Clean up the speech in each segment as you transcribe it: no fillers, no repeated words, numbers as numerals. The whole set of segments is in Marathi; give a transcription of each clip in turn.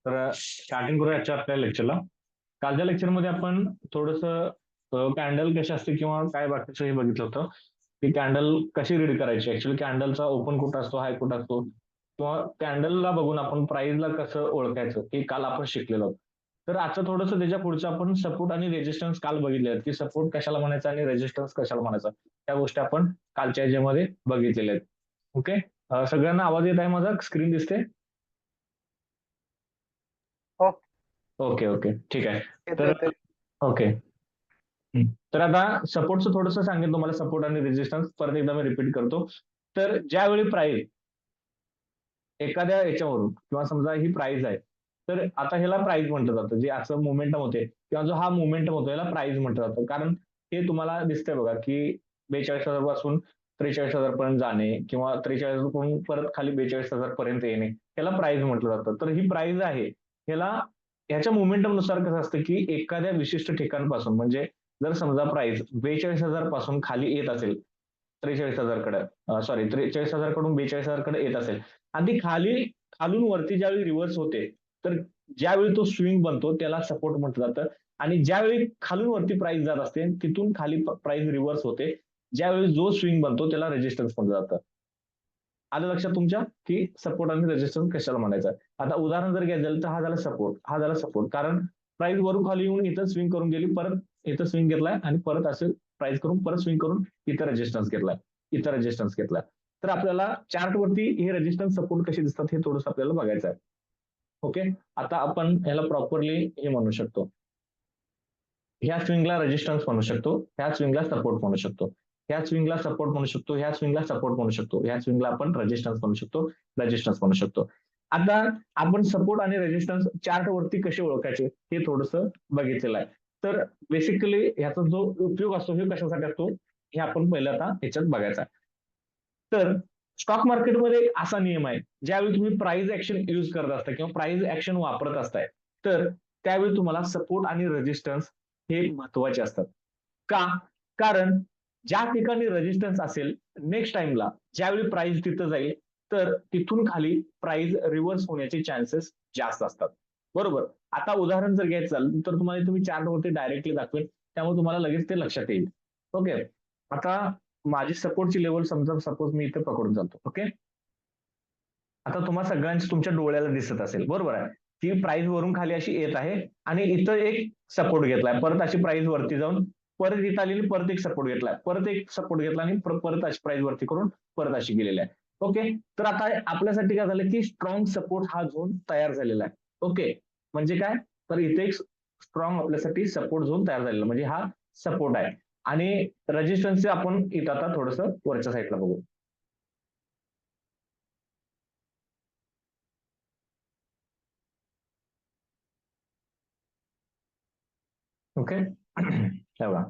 तर स्टार्टिंग करूया आजच्या आपल्या लेक्चरला. कालच्या लेक्चरमध्ये आपण थोडंसं कॅन्डल कशी असते किंवा काय बाकीचं हे बघितलं होतं की कॅन्डल कशी रीड करायची. ऍक्च्युली कॅन्डलचा ओपन कुठं असतो, हाय कुठं असतो, किंवा कॅन्डलला बघून आपण प्राइसला कसं ओळखायचं हे काल आपण शिकलेलो आहोत. तर आजचं थोडंसं त्याच्या पुढचं आपण सपोर्ट आणि रेजिस्टन्स काल बघितले आहेत की सपोर्ट कशाला म्हणायचा आणि रेजिस्टन्स कशाला म्हणायचा, त्या गोष्टी आपण कालच्या ह्याच्यामध्ये बघितलेल्या आहेत. ओके. सगळ्यांना आवाज येत आहे माझा? स्क्रीन दिसते? हो. ओके ओके ठीक आहे. येतोय तर येतोय. ओके. तर आता सपोर्टचं थोडंसं सांगेन तुम्हाला, सपोर्ट आणि रेजिस्टन्स परत एकदा मी रिपीट करतो. तर ज्यावेळी प्राइस एखाद्या याच्यावरून किंवा समजा ही प्राइस आहे, तर आता ह्याला प्राइस म्हटलं जातं. जे असं मोमेंटम होते किंवा जो हा मोमेंटम होतो याला प्राइस म्हटलं जातं. कारण हे तुम्हाला दिसतंय बघा की 42,000 पासून 43,000 पर्यंत जाणे किंवा 43 पासून परत खाली 42,000 पर्यंत येणे, याला प्राइस म्हटलं जातं. तर ही प्राइस आहे, ह्याला ह्याच्या मोमेंटम नुसार कसं असतं की एखाद्या विशिष्ट ठिकाणपासून, म्हणजे जर समजा प्राइस 42,000 पासून खाली येत असेल 43,000 कडे, सॉरी 43,000 कडून 42,000 कडे येत असेल आणि ती खालून वरती ज्यावेळी रिव्हर्स होते, तर ज्यावेळी तो स्विंग बनतो त्याला सपोर्ट म्हटलं जातं. आणि ज्यावेळी खालून वरती प्राइस जात असते तिथून खाली प्राइस रिव्हर्स होते, ज्यावेळी जो स्विंग बनतो त्याला रेजिस्टन्स म्हटलं जातं. आलं लक्षात तुमच्या की सपोर्ट आणि रेजिस्टन्स कशाला म्हणायचं. आता उदाहरण जर घ्यायचं झालं तर हा झाला सपोर्ट, हा झाला सपोर्ट, कारण प्राइस वरून खाली येऊन इथं स्विंग करून गेली, परत इथं स्विंग घेतलाय आणि परत असे प्राइस करून परत स्विंग करून इथं रेजिस्टन्स घेतलाय, इथं रेजिस्टन्स घेतलाय. तर आपल्याला चार्ट वरती हे रेजिस्टन्स सपोर्ट कसे दिसतात हे थोडंसं आपल्याला बघायचं आहे. ओके. आता आपण ह्याला प्रॉपरली हे म्हणू शकतो, ह्या स्विंगला रेजिस्टन्स म्हणू शकतो, ह्या स्विंगला सपोर्ट म्हणू शकतो, ह्या स्विंगला सपोर्ट म्हणू शकतो, ह्या स्विंगला सपोर्ट म्हणू शकतो, ह्या स्विंगला आपण रेजिस्टन्स म्हणू शकतो, रेजिस्टन्स म्हणू शकतो. आता आपण सपोर्ट आणि रेजिस्टन्स चार्ट वरती कसे ओळखायचे हे थोडंसं बघितलेलं आहे. तर बेसिकली ह्याचा जो उपयोग असतो हे कशासाठी असतो हे आपण पहिलं आता ह्याच्यात बघायचं आहे. तर स्टॉक मार्केटमध्ये एक असा नियम आहे, ज्यावेळी तुम्ही प्राइस ऍक्शन यूज करत असता किंवा प्राइस ऍक्शन वापरत असताय, तर त्यावेळी तुम्हाला सपोर्ट आणि रेजिस्टन्स हे महत्वाचे असतात. का? कारण ज्या ठिकाणी रेजिस्टन्स असेल, नेक्स्ट टाइमला ज्यावेळी प्राइस तिथं जाईल, तर तिथून खाली प्राइस रिव्हर्स होण्याचे चान्सेस जास्त असतात. बरोबर. आता उदाहरण जर घ्यायचं झालं तर तुम्हाला तुम्ही चार्टवरती डायरेक्टली दाखवेल, त्यामुळे तुम्हाला लगेच ते लक्षात येईल. ओके. आता माझी सपोर्टची लेवल समजा सपोज मी इथे पकडून चालतो. ओके. आता तुम्हा सगळ्यांची तुमच्या डोळ्याला दिसत असेल, बरोबर आहे. ती प्राइस वरून खाली अशी येत आहे आणि इथं एक सपोर्ट घेतलाय, परत अशी प्राइस वरती जाऊन परत इथं आलेली, परत एक सपोर्ट घेतलाय, परत एक सपोर्ट घेतला आणि परत अशी प्राइस वरती करून परत अशी गेलेली आहे. ओके. तर आता आपल्यासाठी काय झालं की स्ट्रॉंग सपोर्ट हा झोन तयार झालेला आहे. ओके. म्हणजे काय, तर इथे एक स्ट्रॉंग आपल्यासाठी सपोर्ट झोन तयार झालेला, म्हणजे हा सपोर्ट आहे. आणि रेजिस्टन्स आपण इथं आता थोडंसं वरच्या साईडला बघू. ओके. तेव्हा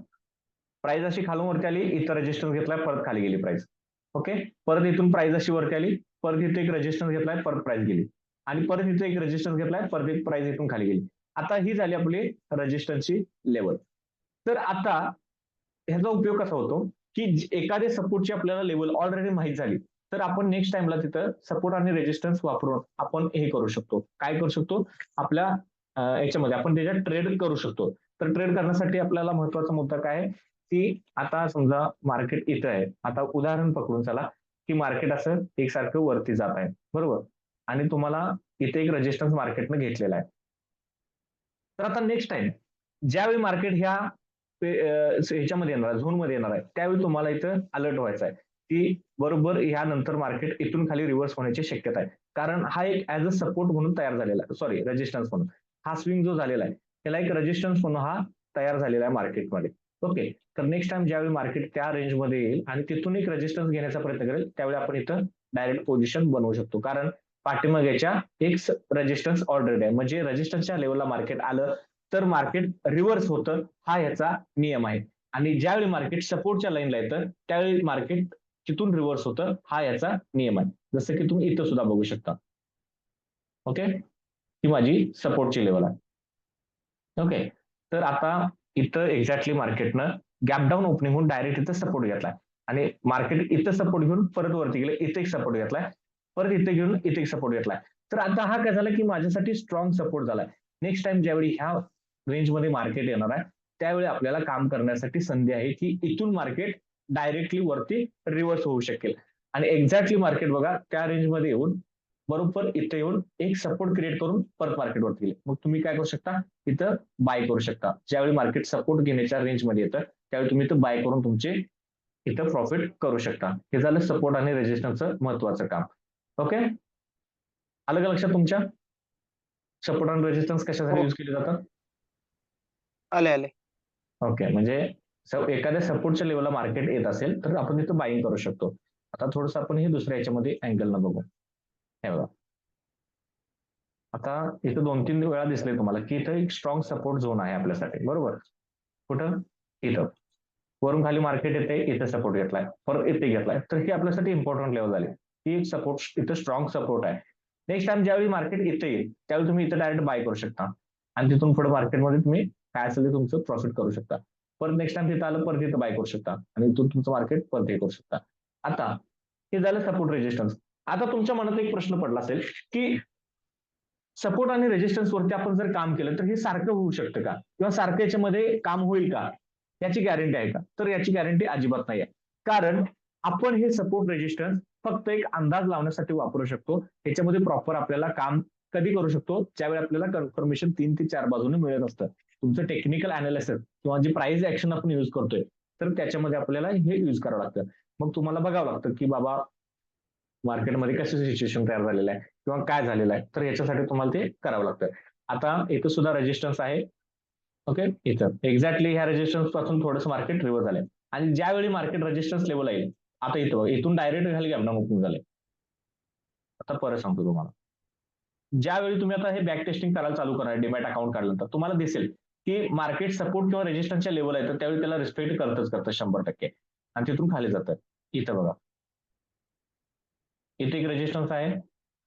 प्राइस अशी खालून वरती आली, इथं रेजिस्टन्स घेतलाय, परत खाली गेली प्राइस. ओके. परत इथून प्राइस अशी वरती आली, परत इथे एक रेजिस्टन्स घेतलाय, परत प्राइस गेली आणि परत इथे एक रेजिस्टन्स घेतलाय, परत एक प्राइस इथून खाली गेली. आता ही झाली आपली रेजिस्टन्सची लेवल. तर आता ह्याचा उपयोग कसा होतो की एखाद्या सपोर्टची आपल्याला लेवल ऑलरेडी माहित झाली, तर आपण नेक्स्ट टाइमला तिथं सपोर्ट आणि रेजिस्टन्स वापरून आपण हे करू शकतो. काय करू शकतो, आपल्या याच्यामध्ये आपण त्याच्यात ट्रेड करू शकतो. तर ट्रेड करण्यासाठी आपल्याला महत्वाचा मुद्दा काय आहे की आता समजा मार्केट इथं आहे, आता उदाहरण पकडून चला की मार्केट असं एकसारखं वरती जात आहे, बरोबर, आणि तुम्हाला इथे एक रेजिस्टन्स मार्केटनं घेतलेला आहे. तर आता नेक्स्ट टाइम ज्यावेळी मार्केट ह्या ह्याच्यामध्ये येणार आहे, झोन मध्ये येणार आहे, त्यावेळी तुम्हाला इथं अलर्ट व्हायचं आहे की बरोबर ह्यानंतर मार्केट इथून खाली रिव्हर्स होण्याची शक्यता आहे. कारण हा एक ऍज अ सपोर्ट म्हणून तयार झालेला आहे, सॉरी रेजिस्टन्स म्हणून हा स्विंग जो झालेला आहे त्याला एक रेजिस्टन्स म्हणून हा तयार झालेला आहे मार्केटमध्ये. ओके. तर नेक्स्ट टाइम ज्यावेळी मार्केट त्या रेंजमध्ये येईल आणि तिथून एक रेजिस्टन्स घेण्याचा प्रयत्न करेल, त्यावेळी आपण इथं डायरेक्ट पोझिशन बनवू शकतो. कारण पाठीमागेच्या एक रेजिस्टन्स ऑलरेडी आहे, म्हणजे रेजिस्टन्सच्या लेवलला मार्केट आलं तर मार्केट रिव्हर्स होतं, हा याचा नियम आहे. आणि ज्यावेळी मार्केट सपोर्टच्या लाईनला येतं त्यावेळी मार्केट तिथून रिव्हर्स होतं, हा याचा नियम आहे. जसं की तुम्ही इथं सुद्धा बघू शकता. ओके. ही माझी सपोर्टची लेवल आहे. ओके. तर आता इथं एक्झॅक्टली मार्केटनं गॅप डाऊन ओपनिंग होऊन डायरेक्ट इथं सपोर्ट घेतलाय आणि मार्केट इथं सपोर्ट घेऊन परत वरती गेलं, इथे एक सपोर्ट घेतलाय, परत इथे घेऊन इथे एक सपोर्ट घेतलाय. तर आता हा काय झाला की माझ्यासाठी स्ट्रॉंग सपोर्ट झालाय. नेक्स्ट टाइम ज्यावेळी ह्या रेंजमध्ये मार्केट येणार आहे, त्यावेळी आपल्याला काम करण्यासाठी संधी आहे की इथून मार्केट डायरेक्टली वरती रिव्हर्स होऊ शकेल. आणि एक्झॅक्टली मार्केट बघा त्या रेंजमध्ये येऊन बरोबर इथे येऊन एक सपोर्ट क्रिएट करून परत मार्केटवरती गेले. मग तुम्ही काय करू शकता, इथं बाय करू शकता. ज्यावेळी मार्केट सपोर्ट घेण्याच्या रेंजमध्ये येतं त्यावेळी तुम्ही इथं बाय करून तुमचे इथं प्रॉफिट करू शकता. हे झालं सपोर्ट आणि रेजिस्टन्सचं महत्वाचं काम. ओके, आलं का लक्षात तुमच्या? सपोर्ट आणि रेजिस्टन्स कशासाठी हो. यूज केले जातात? आले, आले. ओके, म्हणजे एखाद्या सपोर्टच्या लेवलला मार्केट येत असेल तर आपण तिथं बाईंग करू शकतो. आता थोडंसं आपण हे दुसऱ्या याच्यामध्ये अँगलनं बघू. हे बघा, आता इथं 2-3 वेळा दिसले तुम्हाला की इथं एक स्ट्रॉंग सपोर्ट झोन आहे आपल्यासाठी, बरोबर? कुठं? इथं. वरून खाली मार्केट येते, इथं सपोर्ट घेतलाय, परत इथे घेतलाय. तर ही आपल्यासाठी इम्पॉर्टंट लेवल झाली. ही सपोर्ट इथं स्ट्रॉंग सपोर्ट आहे. नेक्स्ट टाइम ज्यावेळी मार्केट इथे येईल, त्यावेळी तुम्ही इथं डायरेक्ट बाय करू शकता. आणि तिथून पुढे मार्केटमध्ये तुम्ही काय असेल ते तुमचं प्रॉफिट करू शकता. परत नेक्स्ट टाइम तिथं आलं, परत इथं बाय करू शकता. आणि इथून तुमचं मार्केट परत हे करू शकता. आता हे झालं सपोर्ट रेजिस्टन्स. आता तुमच्या मनात एक प्रश्न पडला असेल, की सपोर्ट आणि रेजिस्टन्स वरती आपण जर काम केलं तर हे सारखं होऊ शकतं का? किंवा सारखं याच्यामध्ये काम होईल का? याची गॅरंटी आहे का? तर याची गॅरंटी अजिबात नाही आहे. कारण आपण हे सपोर्ट रेजिस्टन्स फक्त एक अंदाज लावण्यासाठी वापरू शकतो. त्याच्यामध्ये प्रॉपर आपल्याला काम कधी करू शकतो? ज्यावेळी आपल्याला कन्फर्मेशन 3 ते 4 बाजूने मिळत असतं. तुमचं टेक्निकल अनालिसिस किंवा जी प्राइस ऍक्शन आपण युज करतोय, तर त्याच्यामध्ये आपल्याला हे युज करावं लागतं. मग तुम्हाला बघावं लागतं की बाबा मार्केटमध्ये कसं सिच्युएशन तयार झालेलं आहे किंवा काय झालेलं आहे, तर याच्यासाठी तुम्हाला ते करावं लागतं. आता इथं सुद्धा रेजिस्टन्स आहे. ओके, इथं एक्झॅक्टली ह्या रेजिस्टन्स पासून थोडंसं मार्केट रिव्हर्स झालंय. आणि ज्यावेळी मार्केट रेजिस्टन्स लेवल येईल, आता इथं बघा, इथून डायरेक्ट खाली गॅप मुव्ह झालंय. आता परत सांगतो तुम्हाला, ज्यावेळी तुम्ही आता हे बॅक टेस्टिंग करायला चालू करा डीमॅट अकाउंट काढल्यानंतर तुम्हाला दिसेल की मार्केट सपोर्ट किंवा रेजिस्टन्सच्या लेवल आहे, तर त्यावेळी त्याला रिस्पेक्ट करतं 100%. आणि तिथून खाली जातं. इथं बघा, इथे एक रेजिस्टन्स आहे,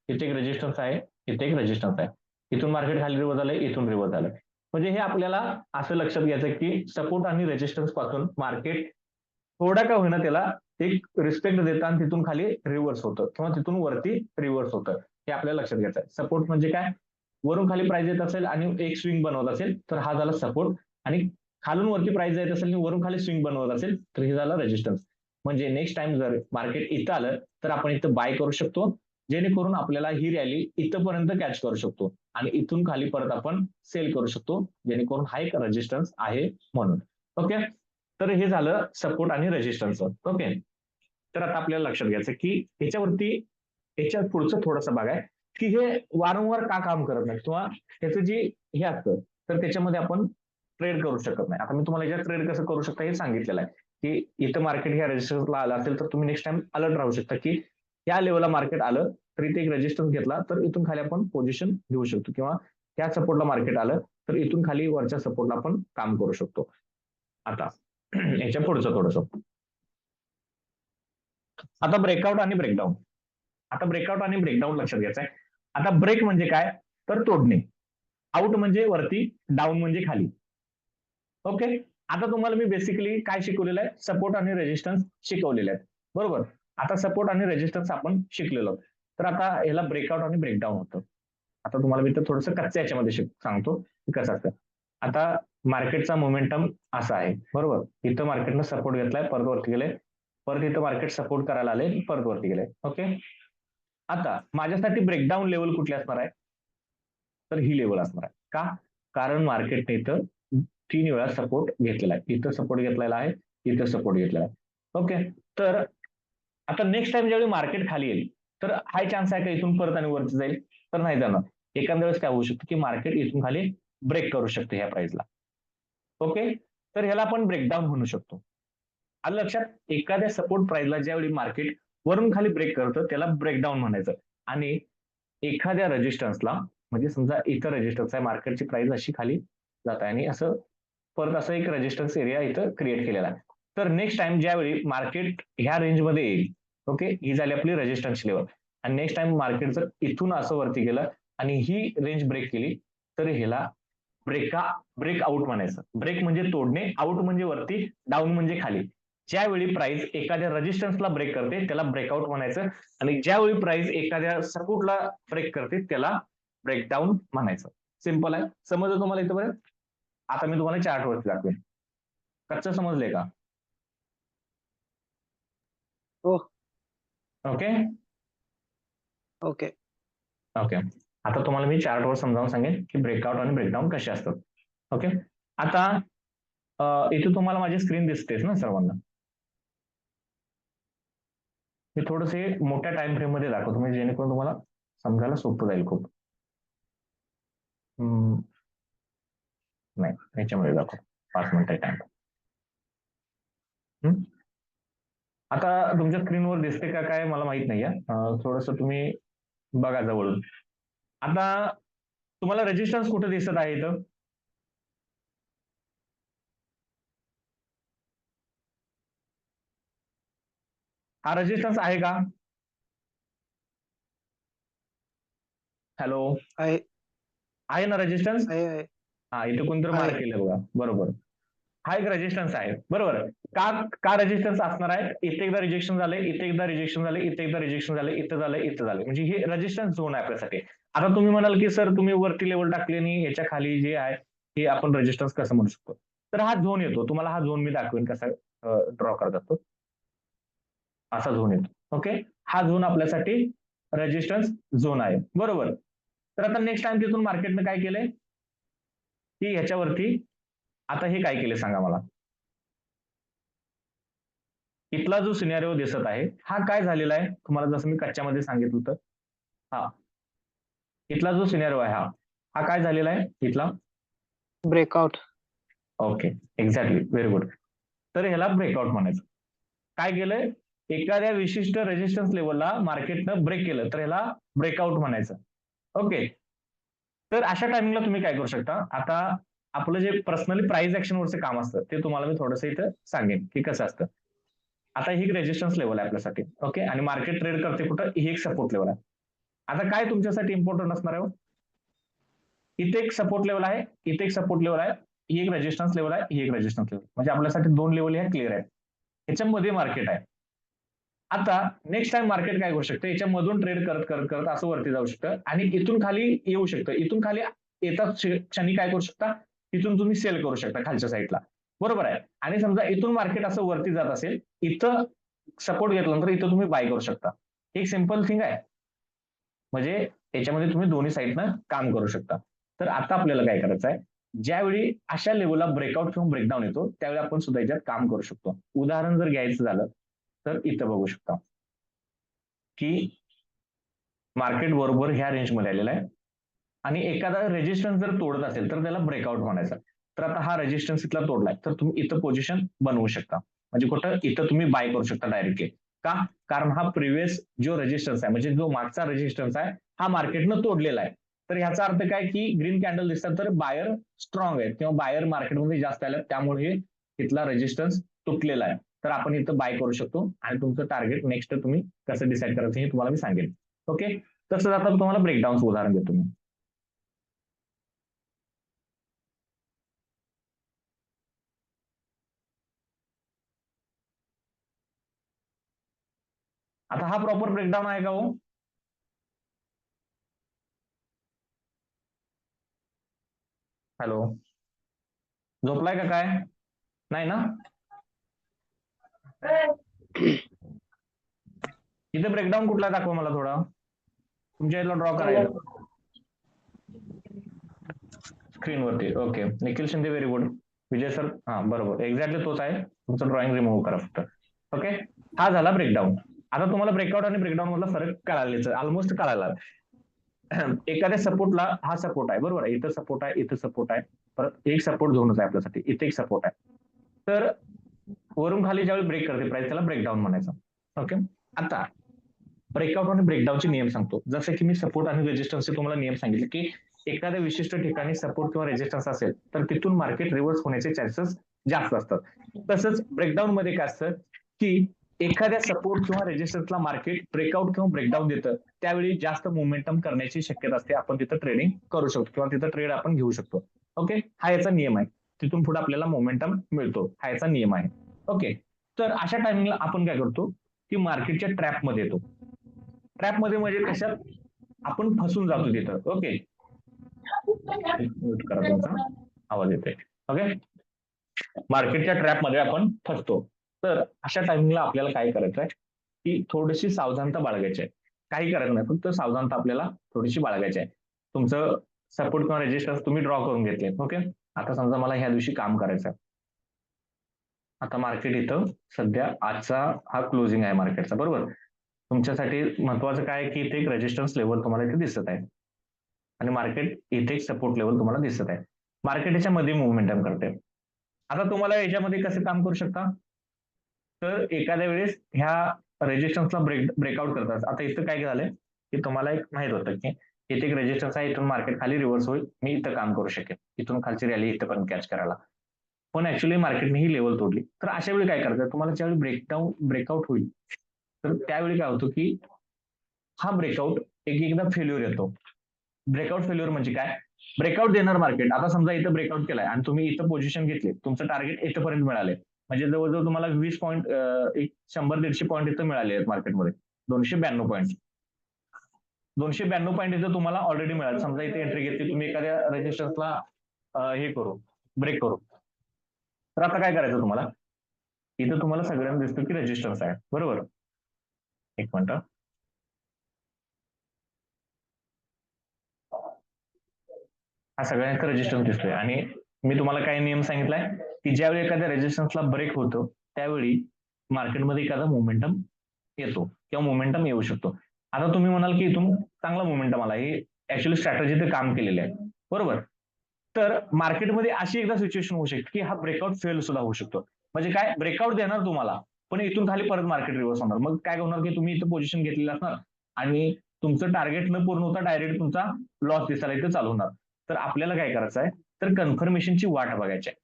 इथे एक रेजिस्टन्स आहे, इथे एक रेजिस्टन्स आहे. इथून मार्केट खाली रिव्हर्स झालंय, इथून रिव्हर्स झालंय. म्हणजे हे आपल्याला असं लक्षात घ्यायचं की सपोर्ट आणि रेजिस्टन्स पासून मार्केट थोडा का होईना त्याला एक रिस्पेक्ट देतं आणि तिथून खाली रिव्हर्स होतं किंवा तिथून वरती रिव्हर्स होतं. हे आपल्याला लक्षात घ्यायचं आहे. सपोर्ट म्हणजे काय? वरून खाली प्राइस येत असेल आणि एक स्विंग बनवत असेल तर हा झाला सपोर्ट. आणि खालून वरती प्राइस येत असेल आणि वरून खाली स्विंग बनवत असेल तर हे झालं रेजिस्टन्स. म्हणजे नेक्स्ट टाइम जर मार्केट इथं आलं तर आपण इथं बाय करू शकतो, जेणेकरून आपल्याला ही रॅली इथंपर्यंत कॅच करू शकतो आणि इथून खाली परत आपण सेल करू शकतो, जेणेकरून हा एक रेजिस्टन्स आहे म्हणून. ओके, तर हे झालं सपोर्ट आणि रेजिस्टन्सचं. ओके, तर आता आपल्याला लक्षात घ्यायचं की याच्यावरती याच्या पुढचं थोडंसं बघाय की हे वारंवार का काम करत नाही किंवा त्याचं जे हे असतं तर त्याच्यामध्ये आपण ट्रेड करू शकत नाही. आता मी तुम्हाला याच्यात ट्रेड कसं करू शकता हे सांगितलेलं आहे की इथं मार्केट ह्या रेजिस्टन्सला आलं असेल तर तुम्ही नेक्स्ट टाइम अलर्ट राहू शकता की या लेवलला मार्केट आलं तर इथे एक रेजिस्टन्स घेतला तर इथून खाली आपण पोझिशन घेऊ शकतो किंवा त्या सपोर्टला मार्केट आलं तर इथून खाली वरच्या सपोर्टला आपण काम करू शकतो. आता याच्या पुढचं थोडंसं, आता ब्रेकआउट आणि ब्रेकडाऊन. आता ब्रेकआउट आणि ब्रेकडाऊन लक्षात घ्यायचं आहे. आता ब्रेक म्हणजे काय? तर तोडणे. आउट म्हणजे वरती, डाऊन म्हणजे खाली. ओके. आता तुम्हाला मी बेसिकली काय शिकवलेलं आहे? सपोर्ट आणि रेजिस्टन्स शिकवलेले आहेत. बरोबर. आता सपोर्ट आणि रेजिस्टन्स आपण शिकलेलो आहोत. तर आता याला ब्रेकआउट आणि ब्रेकडाऊन होतं. आता तुम्हाला मी तर थोडंसं कच्च्या याच्यामध्ये सांगतो की कसं असतं. आता मार्केटचा मोमेंटम असा आहे, बरोबर. इथं मार्केटनं सपोर्ट घेतलाय, परत वरती गेले, परत इथं मार्केट सपोर्ट करायला आले, परत वरती गेले. ओके. आता माझ्यासाठी ब्रेकडाऊन लेवल कुठली असणार आहे? तर ही लेवल असणार आहे. का? कारण मार्केटने इथं 3 वेळा सपोर्ट घेतलेला आहे. इथं सपोर्ट घेतलेला आहे, इथं सपोर्ट घेतलेला आहे. ओके. तर आता नेक्स्ट टाइम ज्यावेळी मार्केट खाली येईल, तर हाय चान्स आहे का इथून परत आणि वरती जाईल? तर नाही जाणार. एखाद्या वेळेस काय होऊ शकतं, की मार्केट इथून खाली ब्रेक करू शकते ह्या प्राइसला. ओके. तर ह्याला आपण ब्रेकडाऊन म्हणू शकतो. आलं लक्षात? एखाद्या सपोर्ट प्राइसला ज्यावेळी मार्केट वरून खाली ब्रेक करतं त्याला ब्रेकडाऊन म्हणायचं. आणि एखाद्या रेजिस्टन्सला म्हणजे समजा इथं रेजिस्टन्स आहे, मार्केटची प्राइस अशी खाली जात आहे आणि असं परत असं एक रेजिस्टन्स एरिया इथं क्रिएट केलेला आहे. तर नेक्स्ट टाइम ज्यावेळी मार्केट ह्या रेंजमध्ये येईल, ओके, ही झाली आपली रेजिस्टन्स लेवल. आणि नेक्स्ट टाइम मार्केट जर इथून असं वरती गेलं आणि ही रेंज ब्रेक केली तर ह्याला ब्रेकआउट म्हणायचं. ब्रेक म्हणजे तोडणे, आउट म्हणजे वरती, डाऊन म्हणजे खाली. ज्यावेळी प्राइस एखाद्या रेजिस्टन्सला ब्रेक करते त्याला ब्रेकआउट म्हणायचं, आणि ज्यावेळी प्राइस एखाद्या सपोर्टला ब्रेक करते त्याला ब्रेकडाऊन म्हणायचं. सिंपल आहे. समजलं तुम्हाला इथपर्यंत? आता मी तुम्हाला चार्ट वरती दाखवेन. कच्चं समजलंय का? हो. Okay okay. ओके. आता तुम्हाला मी चार्टवर समजावून सांगेन की ब्रेकआउट आणि ब्रेकडाऊन कसे असतात. ओके. आता इथे तुम्हाला माझी स्क्रीन दिसतेच ना सर्वांना? मी थोडेसे मोठ्या टाइम फ्रेम मध्ये दाखवतो म्हणजे जेणेकरून तुम्हाला समजायला सोपं जाईल खूप. नाही, याच्यामध्ये दाखव 5 मिनिटं टाइम. आता तुमच्या स्क्रीनवर दिसते का काय मला माहित नाहीये. थोडस तुम्ही बघा जवळून. आता तुम्हाला रेजिस्टन्स कुठे दिसत आहे इथं? हा रेजिस्टन्स आहे का? हॅलो, आहे. आहे ना रेजिस्टन्स? आहे, आहे. हा, इथे कोणतरी मार्क आहे. केलं बघा. बरोबर. हा एक रेजिस्टन्स आहे. बरोबर. का का रेजिस्टन्स असणार आहे? इथे एकदा रिजेक्शन झाले, इथे एकदा रिजेक्शन झाले, इथे एकदा रिजेक्शन झाले, इथं झालं, इथं झालं. म्हणजे हे रेजिस्टन्स झोन आहे आपल्यासाठी. आता तुम्ही म्हणाल की सर तुम्ही वरती लेवल टाकली आणि ह्याच्या खाली जे आहे हे आपण रेजिस्टन्स कसं म्हणू शकतो? तर हा झोन येतो. तुम्हाला हा झोन मी दाखवेन कसा ड्रॉ करत असतो. असा झोन येतो. ओके. हा झोन आपल्यासाठी रेजिस्टन्स झोन आहे. बरोबर. तर आता नेक्स्ट टाइम तिथून मार्केटने काय केलंय की ह्याच्यावरती आता हे काय केले सांगा मला? इथला जो सिनेरिओ दिसत आहे हा काय झालेला आहे? तुम्हाला जसं मी कच्च्यामध्ये सांगितलं होतं. हा, इथला जो सिनेरिओ आहे हा काय झालेला आहे इथला? Breakout. Okay, exactly, very good. तर ह्याला ब्रेकआउट म्हणायचं. काय केलंय? एखाद्या विशिष्ट रेजिस्टन्स लेवलला मार्केटनं ब्रेक केलं तर ह्याला ब्रेकआउट म्हणायचं. ओके. तर अशा टायमिंगला तुम्ही काय करू शकता? आता आपलं जे पर्सनली प्राइस ऍक्शन वरचं काम असतं ते तुम्हाला मी थोडंसं इथं सांगेन की कसं असतं. आता ही एक रेजिस्टन्स लेवल आहे आपल्यासाठी. ओके. आणि मार्केट ट्रेड करते कुठं? ही एक सपोर्ट लेवल आहे. आता काय तुमच्यासाठी इम्पॉर्टंट असणार आहे? इथे एक सपोर्ट लेवल आहे, इथे एक सपोर्ट लेवल आहे, ही एक रेजिस्टन्स लेवल आहे, ही एक रेजिस्टन्स लेवल. म्हणजे आपल्यासाठी 2 लेवल ह्या क्लिअर आहेत. ह्याच्यामध्ये मार्केट आहे. आता नेक्स्ट टाइम मार्केट काय करू शकतं? याच्यामधून ट्रेड करत करत करत असं वरती जाऊ शकतं आणि इथून खाली येऊ शकतं. इथून खाली येताच क्षणी काय करू शकता? इथून तुम्ही सेल करू शकता खालच्या साईडला. बरोबर आहे. आणि समजा इथून मार्केट असं वरती जात असेल, इथं सपोर्ट घेतल्यानंतर इथं तुम्ही बाय करू शकता. एक सिंपल थिंग आहे. म्हणजे याच्यामध्ये तुम्ही दोन्ही साईडनं काम करू शकता. तर आता आपल्याला काय करायचं आहे? ज्यावेळी अशा लेवलला ब्रेकआउट किंवा ब्रेकडाऊन येतो त्यावेळी आपण सुद्धा याच्यात काम करू शकतो. उदाहरण जर घ्यायचं झालं तर इथं बघू शकता की मार्केट बरोबर ह्या रेंजमध्ये आलेला आहे आणि एखादा रेजिस्टन्स जर तोडत असेल तर त्याला ब्रेकआउट म्हणायचं. तर आता हा रेजिस्टन्स इथला तोडलाय तर तुम्ही इथं पोझिशन बनवू शकता. म्हणजे कुठं? इथं तुम्ही बाय करू शकता डायरेक्टली. का? कारण हा प्रिव्हियस जो रेजिस्टन्स आहे म्हणजे जो मागचा रेजिस्टन्स आहे हा मार्केटनं तोडलेला आहे. तर ह्याचा अर्थ काय की ग्रीन कॅन्डल दिसतात तर बायर स्ट्रॉंग आहेत किंवा बायर मार्केटमध्ये जास्त आले त्यामुळे इथला रेजिस्टन्स तुटलेला आहे. तर आपण इथं बाय करू शकतो आणि तुमचं टार्गेट नेक्स्ट तुम्ही कसं डिसाईड करायचं हे तुम्हाला मी सांगेन. ओके. तसंच आता तुम्हाला ब्रेकडाऊनचं उदाहरण देतो मी. आता हा प्रॉपर ब्रेकडाऊन आहे का हो? हॅलो, झोपलाय का काय? नाही ना? इथे ब्रेकडाऊन कुठला दाखवा मला थोडा. तुमच्या इथला ड्रॉ करायचं स्क्रीनवरती. Okay. Nikhil Shinde, very good. Vijay sir, हा बरोबर, एक्झॅक्टली तोच आहे. तुमचं ड्रॉइंग रिमूव्ह करा फक्त. ओके. हा झाला ब्रेकडाऊन. आता तुम्हाला ब्रेकआउट आणि ब्रेकडाऊन मधला फरक कळालेच, ऑलमोस्ट कळाला. एखाद्या सपोर्टला हा सपोर्ट आहे, बरोबर आहे. इथं सपोर्ट आहे, इथं सपोर्ट आहे, परत एक सपोर्ट झोनच आहे आपल्यासाठी, इथे एक सपोर्ट आहे. तर वरून खाली ज्यावेळी ब्रेक करते प्राइस त्याला ब्रेकडाऊन म्हणायचं. ओके. आता ब्रेकआउट आणि ब्रेकडाऊनचे नियम सांगतो. जसं की मी सपोर्ट आणि रेजिस्टन्सचे तुम्हाला नियम सांगितले की एखाद्या विशिष्ट ठिकाणी सपोर्ट किंवा रेजिस्टन्स असेल तर तिथून मार्केट रिव्हर्स होण्याचे चान्सेस जास्त असतात. तसंच ब्रेकडाऊन मध्ये काय असतं की एखाद्या सपोर्ट किंवा रेजिस्टन्सला मार्केट ब्रेकआउट किंवा ब्रेकडाऊन देतं त्यावेळी जास्त मोमेंटम करण्याची शक्यता असते. आपण तिथं ट्रेडिंग करू शकतो किंवा तिथं ट्रेड आपण घेऊ शकतो. ओके. हा याचा नियम आहे. तिथून पुढे आपल्याला मोमेंटम मिळतो. हा याचा नियम आहे. ओके. तर अशा टायमिंगला आपण काय करतो की मार्केटच्या ट्रॅपमध्ये येतो. ट्रॅपमध्ये म्हणजे कशात आपण फसून जातो तिथं. ओके, म्यूट करा तुमचा आवाज येतोय. ओके, मार्केटच्या ट्रॅपमध्ये आपण फसतो. तर अशा टायमिंगला आपल्याला काय करायचं आहे की थोडीशी सावधानता बाळगायची आहे. काही करायचं नाही, फक्त सावधानता आपल्याला थोडीशी बाळगायची आहे. तुमचं सपोर्ट किंवा रेजिस्टन्स तुम्ही ड्रॉ करून घेतले. ओके, आता समजा मला ह्या दिवशी काम करायचं आहे. आता मार्केट इथं सध्या आजचा हा क्लोजिंग आहे मार्केटचा, बरोबर. तुमच्यासाठी महत्वाचं काय आहे की इथे एक रेजिस्टन्स लेवल तुम्हाला इथे दिसत आहे आणि मार्केट इथे एक सपोर्ट लेवल तुम्हाला दिसत आहे. मार्केट याच्यामध्ये मुवमेंटम करते. आता तुम्हाला याच्यामध्ये कसं काम करू शकता, तर एखाद्या वेळेस ह्या रेजिस्टन्सला ब्रेकआउट करतात. आता इथं काय झालंय की तुम्हाला एक माहित होतं की इथे एक रेजिस्टन्स आहे, इथून मार्केट खाली रिव्हर्स होईल, मी इथं काम करू शकेन, इथून खालची रॅली इथं पण कॅच करायला. पण ऍक्च्युली मार्केटने ही लेवल तोडली. तर अशा वेळी काय करायचं, तुम्हाला ज्यावेळी ब्रेकआउट होईल, तर त्यावेळी काय होतं की हा ब्रेकआउट एकदा फेल्युअर येतो. ब्रेकआउट फेल्युअर म्हणजे काय, ब्रेकआउट देणार मार्केट. आता समजा इथं ब्रेकआउट केलाय आणि तुम्ही इथं पोझिशन घेतली, तुमचं टार्गेट इथपर्यंत मिळाले, म्हणजे जवळजवळ तुम्हाला 20 पॉईंट, एक 100-150 पॉईंट इथं मिळाले आहेत मार्केटमध्ये. 292 पॉईंट, 292 पॉईंट इथं तुम्हाला ऑलरेडी मिळाले. समजा इथे एंट्री घेतली तुम्ही एखाद्या रेजिस्टन्सला हे करू, ब्रेक करू. तर आता काय करायचं तुम्हाला, इथं तुम्हाला सगळ्यांना दिसतं की रेजिस्टन्स आहे, बरोबर. एक मिनिट, हा सगळ्यांचा रेजिस्टन्स दिसतोय आणि मी तुम्हाला काही नियम सांगितलाय की ज्यावेळी एखाद्या रेजिस्टन्सला ब्रेक होतो त्यावेळी मार्केटमध्ये एखादा मोमेंटम येतो किंवा मोमेंटम येऊ शकतो. आता तुम्ही म्हणाल की इथून चांगला मोमेंटम आला, हे ऍक्च्युअली स्ट्रॅटेजी काम केलेले आहे, बरोबर. तर मार्केटमध्ये अशी एकदा सिच्युएशन होऊ शकते की हा ब्रेकआउट फेल सुद्धा होऊ शकतो. म्हणजे काय, ब्रेकआउट देणार तुम्हाला पण इथून खाली परत मार्केट रिव्हर्स होणार. मग काय होणार की तुम्ही इथं पोझिशन घेतलेलं असणार आणि तुमचं टार्गेट न पूर्ण होता डायरेक्ट तुमचा लॉस दिसायला इथं चालू होणार. तर आपल्याला काय करायचं आहे, तर कन्फर्मेशनची वाट बघायची आहे.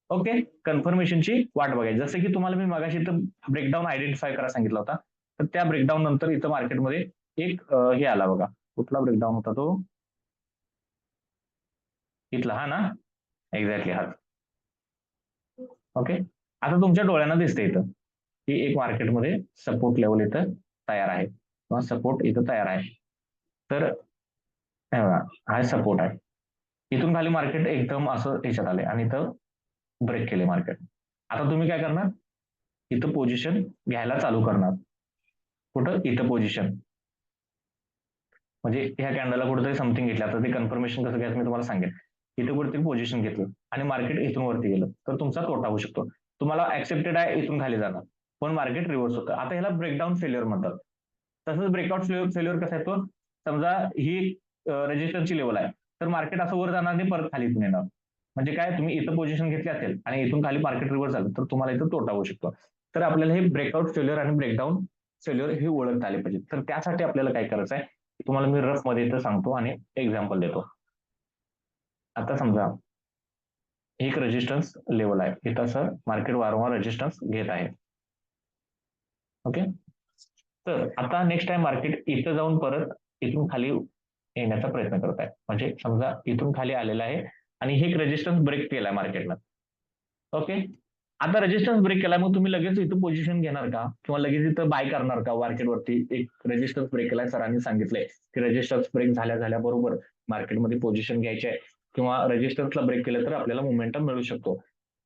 ओके, कन्फर्मेशनची वाट बघायची. जसं की तुम्हाला मी मगाशी इथं ब्रेकडाऊन आयडेंटिफाय करा सांगितला होता, तर त्या ब्रेकडाऊन नंतर इथं मार्केटमध्ये एक हे आला बघा. कुठला ब्रेकडाऊन होता तो, इथला हा ना, एक्झॅक्टली हा. ओके, आता तुमच्या डोळ्यांना दिसतंय इथं की एक मार्केटमध्ये सपोर्ट लेवल इथं तयार आहे किंवा सपोर्ट इथं तयार आहे. तर हे बघा, हा सपोर्ट आहे. इथून खाली मार्केट एकदम असं ह्याच्यात आले आणि इथं ब्रेक केले मार्केट. आता तुम्ही काय करणार, इथं पोझिशन घ्यायला चालू करणार. कुठं, इथं पोझिशन, म्हणजे ह्या कॅन्डलला कुठेतरी समथिंग घेतलं. आता ते कन्फर्मेशन कसं घ्यायचं मी तुम्हाला सांगेन. इथं कुठेतरी पोझिशन घेतलं आणि मार्केट इथून वरती गेलं तर तुमचा तोटा होऊ शकतो. तुम्हाला ऍक्सेप्टेड आहे इथून खाली जाणार पण मार्केट रिव्हर्स होतं. आता ह्याला ब्रेकडाऊन फेल्युअर म्हणतात. तसंच ब्रेकआउट फेल्युअर कसा येतो, समजा ही रेजिस्टन्सची लेवल आहे तर मार्केट असं वर जाणार नाही, परत खाली इथून येणार. म्हणजे काय, तुम्ही इथं पोझिशन घेतली असेल आणि इथून खाली मार्केट रिव्हर्स झालं तर तुम्हाला इथं तोटा होऊ शकतो. तर आपल्याला हे ब्रेकआउट फेल्युअर आणि ब्रेकडाऊन फेल्युअर हे ओळखता आले पाहिजे. तर त्यासाठी आपल्याला काय करायचं आहे, तुम्हाला मी रफ मध्ये इथं सांगतो आणि एक्झाम्पल देतो. आता समजा एक रेजिस्टन्स लेवल आहे, इथं असं मार्केट वारंवार रेजिस्टन्स घेत आहे. ओके, तर आता नेक्स्ट टाइम मार्केट इथं जाऊन परत इथून खाली येण्याचा प्रयत्न करत आहे. म्हणजे समजा इथून खाली आलेला आहे आणि हे एक रेजिस्टन्स ब्रेक केलाय मार्केटला. ओके, आता रेजिस्टन्स ब्रेक केलाय, मग तुम्ही लगेच इथं पोझिशन घेणार का किंवा लगेच इथं बाय करणार का. मार्केटवरती एक रेजिस्टन्स ब्रेक केलाय, सरांनी सांगितलंय की रेजिस्टन्स ब्रेक झाल्या बरोबर मार्केटमध्ये पोझिशन घ्यायची आहे किंवा रेजिस्टन्सला ब्रेक केलं तर आपल्याला मोमेंटम मिळू शकतो.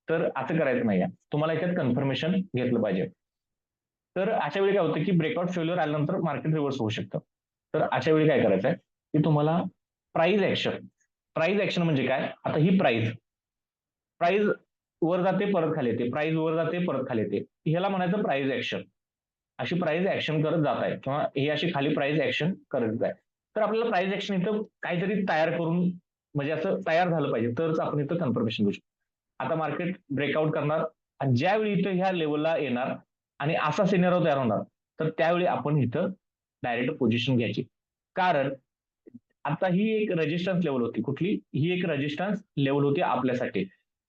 तर असं करायचं नाहीये, तुम्हाला याच्यात कन्फर्मेशन घेतलं पाहिजे. तर अशा वेळी काय होतं की ब्रेकआउट फेल्युअर आल्यानंतर मार्केट रिव्हर्स होऊ शकतं. तर अशा वेळी काय करायचं आहे की तुम्हाला प्राइस ऍक्शन म्हणजे काय, आता ही प्राइस वर जाते परत खाली येते, प्राइस वर जाते परत खाली येते, ह्याला म्हणायचं प्राइस ऍक्शन. अशी प्राइस ऍक्शन करत जात आहे किंवा ही अशी खाली प्राइस ऍक्शन करत आहे. तर आपल्याला प्राइस ऍक्शन इथं काहीतरी तयार करून, म्हणजे असं तयार झालं पाहिजे तरच आपण इथं कन्फर्मेशन घेऊ शकतो. आता मार्केट ब्रेकआउट करणार आणि ज्यावेळी इथं ह्या लेवलला येणार आणि असा सिनेरिओ तयार होणार तर त्यावेळी आपण इथं डायरेक्ट पोझिशन घ्यायची. कारण आता ही एक रेजिस्टन्स लेवल होती, कुठली, ही एक रेजिस्टन्स लेवल होती आपल्यासाठी.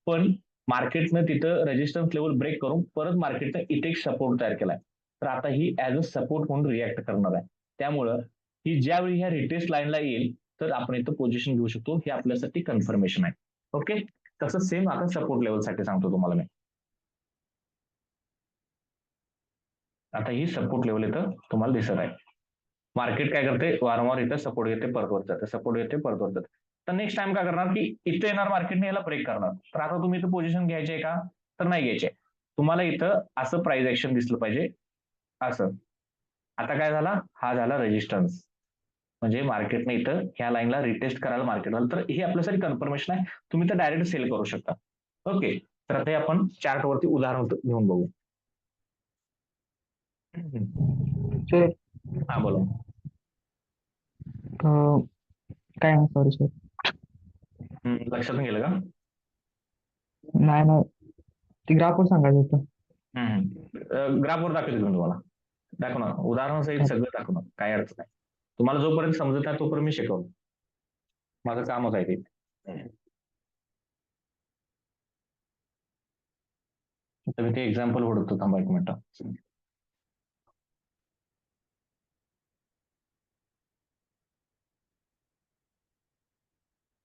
पण मार्केटनं तिथं रेजिस्टन्स लेवल ब्रेक करून परत मार्केटनं इथे एक सपोर्ट तयार केलाय. तर आता ही ऍज अ सपोर्ट म्हणून रिॲक्ट करणार आहे. त्यामुळं ही ज्यावेळी ह्या रिटेस्ट लाईनला येईल तर आपण इथं पोझिशन घेऊ शकतो, हे आपल्यासाठी कन्फर्मेशन आहे. ओके, तसं सेम आता सपोर्ट लेवलसाठी सांगतो तुम्हाला मी. आता ही सपोर्ट लेवल इथं तुम्हाला दिसत आहे. मार्केट काय करते, वारंवार इथं सपोर्ट घेते, परत वर जाते, सपोर्ट घेते, परत वर जाते. तर नेक्स्ट टाइम काय करणार की इथं येणार मार्केटने याला ब्रेक करणार. तर आता तुम्ही इथं पोझिशन घ्यायची आहे का, तर नाही घ्यायची. तुम्हाला इथं असं प्राइस ऍक्शन दिसलं पाहिजे, असं. आता काय झाला, हा झाला रेजिस्टन्स. म्हणजे मार्केटने इथं ह्या लाईनला रिटेस्ट करायला मार्केटला, तर हे आपल्यासाठी कन्फर्मेशन आहे. तुम्ही तर डायरेक्ट सेल करू शकता. ओके, तर आता हे आपण चार्ट वरती उदाहरण घेऊन बघू. सर हा बोला. काय सॉरी सर. लक्षात नाही गेलं का? नाही नाही, ते ग्राफवर सांगायचं होतं. ग्राफवर दाखवतो मी तुम्हाला. दाखवणार उदाहरणासहित सगळं दाखवणार, काय अडचण नाही. तुम्हाला जोपर्यंत समजत नाही तोपर्यंत मी शिकवतो. माझं कामच आहे ते. तर मी ते एक्झाम्पल ओढतो, थांबा एक मिनिट.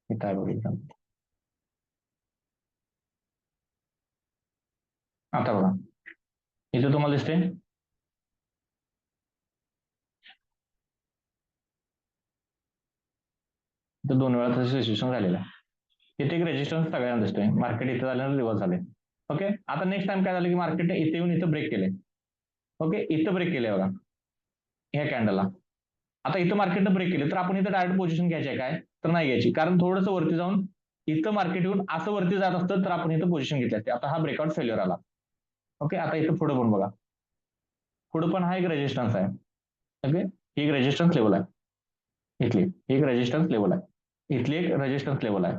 इथं आहे बघा एक्झाम्पल. आता बघा इथे तुम्हाला दिसते, इथं 2 वेळा तसं सिच्युएशन झालेलं आहे. इथे एक रेजिस्टन्स सगळ्यांना दिसतोय, मार्केट इथं झाल्यानंतर रिव्हर्स झाले. ओके, आता नेक्स्ट टाइम काय झालं की मार्केटने इथे येऊन इथं ब्रेक केले. ओके, इथं ब्रेक केले बघा ह्या कॅन्डलला. आता इथं मार्केटनं ब्रेक केले, तर आपण इथं डायरेक्ट पोझिशन घ्यायची आहे काय, तर नाही घ्यायची. कारण थोडंसं वरती जाऊन इथं मार्केट येऊन असं वरती जात असतं तर आपण इथं पोझिशन घेतली असते. आता हा ब्रेकआउट फेल्युअर आला. ओके, आता इथं पुढे पण बघा, पुढे पण हा एक रेजिस्टन्स आहे. ओके, ही एक रेजिस्टन्स लेवल आहे, इथली एक रेजिस्टन्स लेवल आहे, इथली एक रेजिस्टन्स लेवल आहे,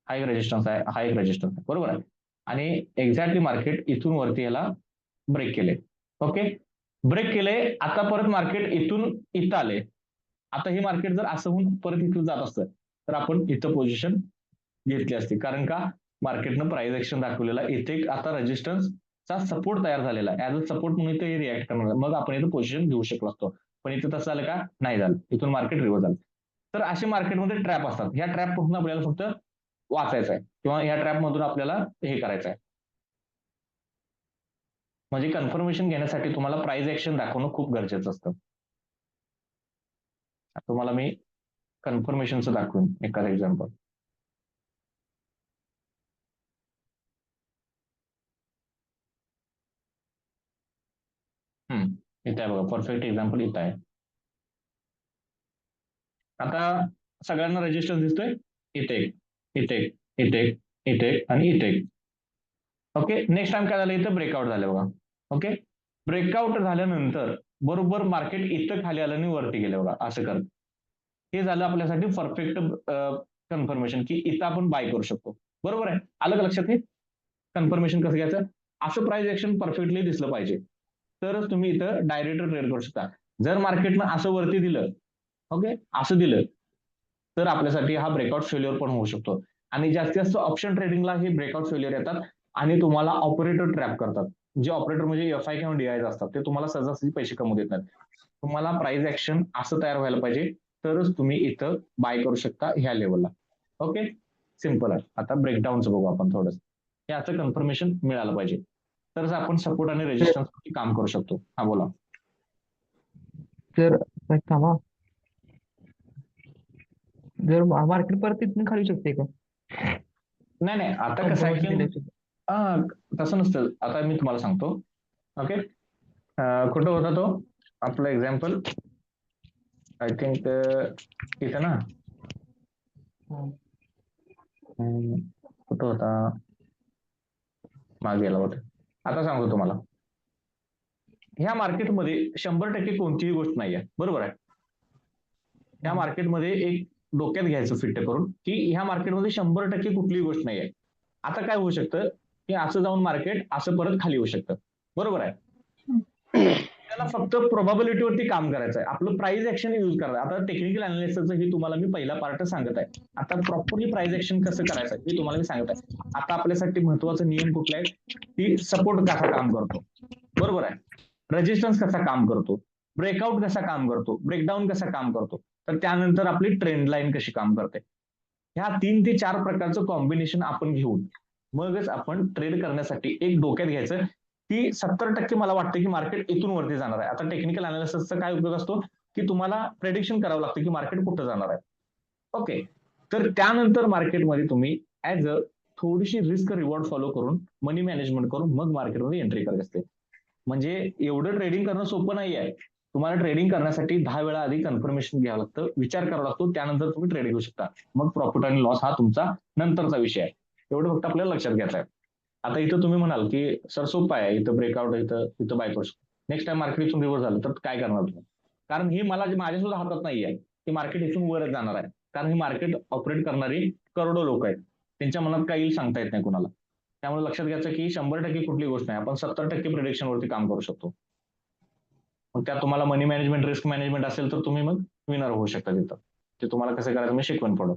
हा एक रेजिस्टन्स आहे, हा एक रेजिस्टन्स आहे, बरोबर आहे. आणि एक्झॅक्टली मार्केट इथून वरती याला ब्रेक केले. ओके, ब्रेक केले. आता परत मार्केट इथून इथं आले. आता हे मार्केट जर असं होऊन परत इथून जात असतं तर आपण इथं पोझिशन घेतली असती. कारण का मार्केटनं प्राइस ऍक्शन दाखवलेला, इथे आता रेजिस्टन्सचा सपोर्ट तयार झालेला आहे. ऍज अ सपोर्ट म्हणून इथे रिॲक्ट करणार, मग आपण इथं पोझिशन घेऊ शकलो असतो. पण इथं तसं झालं का, नाही झालं. इथून मार्केट रिव्हर्स झालं. तर असे मार्केटमध्ये ट्रॅप असतात. ह्या ट्रॅपपासून आपल्याला फक्त वाचायचं आहे किंवा ह्या ट्रॅपमधून आपल्याला हे करायचं आहे. म्हणजे कन्फर्मेशन घेण्यासाठी तुम्हाला प्राइस ऍक्शन दाखवणं खूप गरजेचं असतं. तुम्हाला मी कन्फर्मेशनचं दाखवून एखादं एक्झाम्पल. इथे आहे बघा, परफेक्ट एक्झाम्पल इथं आहे. आता सगळ्यांना रेजिस्टन्स दिसतोय, इथे एक, इथे एक, इथे एक, इथे एक आणि इथे एक. ओके, नेक्स्ट टाइम काय झालं, इथं ब्रेकआउट झालं बघा. ओके, ब्रेकआउट झाल्यानंतर बरोबर मार्केट इथं खाली आलं आणि वरती गेलं बघा, असं करत. हे झालं आपल्यासाठी परफेक्ट कन्फर्मेशन की इथं आपण बाय करू शकतो. बरोबर आहे, आलं का लक्षात? हे कन्फर्मेशन कसं घ्यायचं, असं प्राइस ऍक्शन परफेक्टली दिसलं पाहिजे, तरच तुम्ही इथं डायरेक्ट ट्रेड करू शकता. जर मार्केटनं असं वरती दिलं, ओके असं दिलं, तर आपल्यासाठी हा ब्रेकआउट फेल्युअर पण होऊ शकतो. आणि जास्तीत जास्त ऑप्शन ट्रेडिंगला हे ब्रेकआउट फेल्युअर येतात आणि तुम्हाला ऑपरेटर ट्रॅप करतात. जे ऑपरेटर म्हणजे एफआय किंवा डीआय असतात, ते तुम्हाला सहजासहजी पैसे कमवू देत नाहीत. तुम्हाला प्राइस ऍक्शन असं तयार व्हायला पाहिजे, तरच तुम्ही इथं बाय करू शकता ह्या लेवलला. ओके, सिम्पल आहे. आता ब्रेकडाऊनचं बघू आपण थोडंसं. याचं कन्फर्मेशन मिळालं पाहिजे, तरच आपण सपोर्ट आणि रेजिस्टन्स काम करू शकतो. हा बोला. जर थांबा, जर मार्केट परत तिथून खाली शकते का? नाही नाही, आता कसं आहे की तसं नसतं. आता मी तुम्हाला सांगतो. ओके, कुठं होता तो आपला एक्झाम्पल, आय थिंक इथं ना, कुठं होता, मागे गेला होता. आता सांगतो तुम्हाला, ह्या मार्केटमध्ये 100% कोणतीही गोष्ट नाही आहे, बरोबर आहे. ह्या मार्केटमध्ये एक डोक्यात घ्यायचं फिट्ट करून की ह्या मार्केटमध्ये 100% कुठलीही गोष्ट नाही आहे. आता काय होऊ शकतं की असं जाऊन मार्केट असं परत खाली येऊ शकतं, बरोबर आहे. त्याला फक्त प्रोबॅबिलिटीवरती काम करायचं आहे, आपलं प्राइस ऍक्शन युज करायचं. आता टेक्निकल अनालिसिसचं हे तुम्हाला मी पहिला पार्ट सांगत आहे. आता प्रॉपरली प्राइस ऍक्शन कसं करायचं हे तुम्हाला मी सांगत आहे. आता आपल्यासाठी महत्वाचा नियम कुठला आहे की सपोर्ट कसा काम करतो, बरोबर आहे, रेजिस्टन्स कसा काम करतो, ब्रेकआउट कसा काम करतो, ब्रेकडाऊन कसा काम करतो, तर त्यानंतर आपली ट्रेंड लाईन कशी काम करते. ह्या 3 ते 4 प्रकारचं कॉम्बिनेशन आपण घेऊन मगच आपण ट्रेड करण्यासाठी एक डोक्यात घ्यायचं की 70% मला वाटतं की मार्केट इथून वरती जाणार आहे. आता टेक्निकल अनालिसिसचा काय उपयोग असतो की तुम्हाला प्रेडिक्शन करावं लागतं की मार्केट कुठं जाणार आहे. ओके. तर त्यानंतर मार्केटमध्ये तुम्ही ऍज अ थोडीशी रिस्क रिवॉर्ड फॉलो करून मनी मॅनेजमेंट करून मग मार्केटमध्ये एंट्री करायची असते. म्हणजे एवढं ट्रेडिंग करणं सोपं नाही आहे. तुम्हाला ट्रेडिंग करण्यासाठी 10 वेळा आधी कन्फर्मेशन घ्यावं लागतं, विचार करावा लागतो, त्यानंतर तुम्ही ट्रेड घेऊ शकता. मग प्रॉफिट आणि लॉस हा तुमचा नंतरचा विषय आहे. एवढं फक्त आपल्याला लक्षात घ्यायचं आहे. आता इथं तुम्ही म्हणाल की सर सोपं आहे, इथं ब्रेकआउट इथं बाय करू शकतो. नेक्स्ट टाइम मार्केट इथून रिव्हर्स झालं तर काय करणार तुम्ही? कारण हे मला माझ्या सुद्धा हातात नाही आहे की मार्केट इथून वरच जाणार आहे. कारण हे मार्केट ऑपरेट करणारी करोडो लोक आहेत. त्यांच्या मनात काय येईल सांगता येत नाही कुणाला. त्यामुळे लक्षात घ्यायचं की 100% कुठली गोष्ट नाही, आपण 70% प्रिडिक्शन वरती काम करू शकतो. मग त्यात तुम्हाला मनी मॅनेजमेंट रिस्क मॅनेजमेंट असेल तर तुम्ही मग विनर होऊ शकता तिथं. ते तुम्हाला कसं करायचं मी शिकवण पुढं.